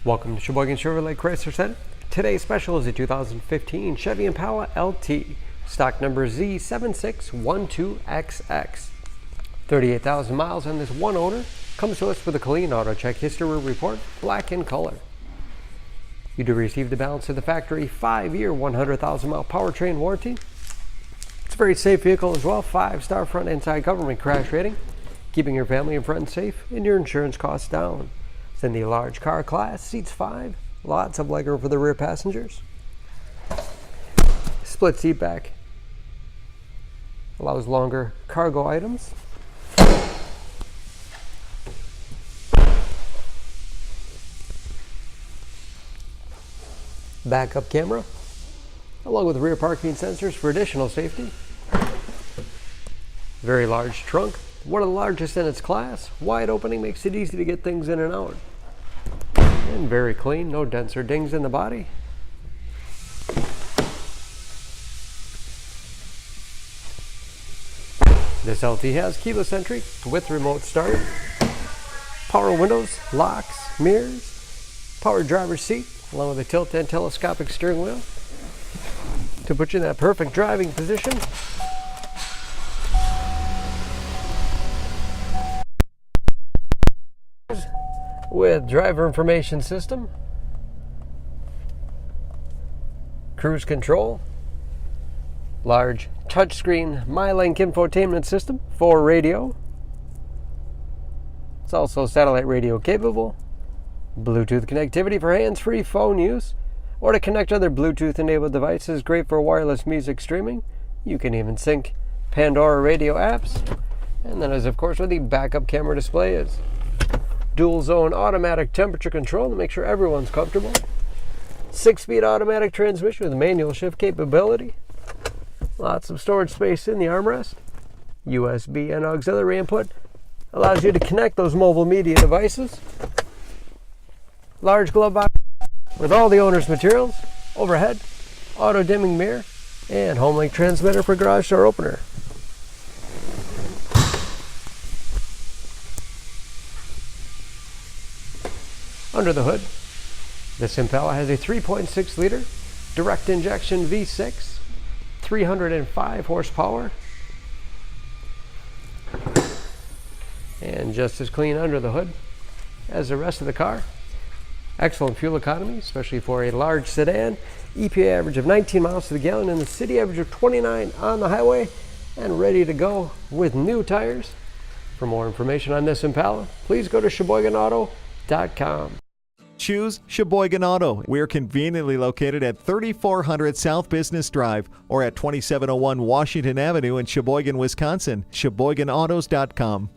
Welcome to Sheboygan Chevrolet Chrysler Center. Today's special is a 2015 Chevy Impala LT, stock number Z7612XX. 38,000 miles on this one owner. Comes to us with a clean auto check history report, black in color. You do receive the balance of the factory 5-year, 100,000 mile powertrain warranty. It's a very safe vehicle as well, 5-star front and side government crash rating, keeping your family and friends safe and your insurance costs down. It's in the large car class, seats 5, lots of legroom for the rear passengers. Split seat back, allows longer cargo items. Backup camera, along with rear parking sensors for additional safety. Very large trunk, one of the largest in its class. Wide opening makes it easy to get things in and out. And very clean, no dents or dings in the body. This LT has keyless entry with remote start, power windows, locks, mirrors, power driver's seat, along with a tilt and telescopic steering wheel to put you in that perfect driving position. With driver information system, cruise control, large touchscreen MyLink infotainment system for radio. It's also satellite radio capable, Bluetooth connectivity for hands-free phone use, or to connect other Bluetooth-enabled devices, great for wireless music streaming. You can even sync Pandora radio apps. And then, as of course, where the backup camera display is. Dual zone automatic temperature control to make sure everyone's comfortable. 6-speed automatic transmission with manual shift capability. Lots of storage space in the armrest. USB and auxiliary input. Allows you to connect those mobile media devices. Large glove box with all the owner's materials. Overhead, auto dimming mirror, and HomeLink transmitter for garage door opener. Under the hood, this Impala has a 3.6 liter direct injection V6, 305 horsepower, and just as clean under the hood as the rest of the car. Excellent fuel economy, especially for a large sedan. EPA average of 19 miles to the gallon in the city, average of 29 on the highway, and ready to go with new tires. For more information on this Impala, please go to SheboyganAuto.com. Choose Sheboygan Auto. We're conveniently located at 3400 South Business Drive or at 2701 Washington Avenue in Sheboygan, Wisconsin. SheboyganAutos.com.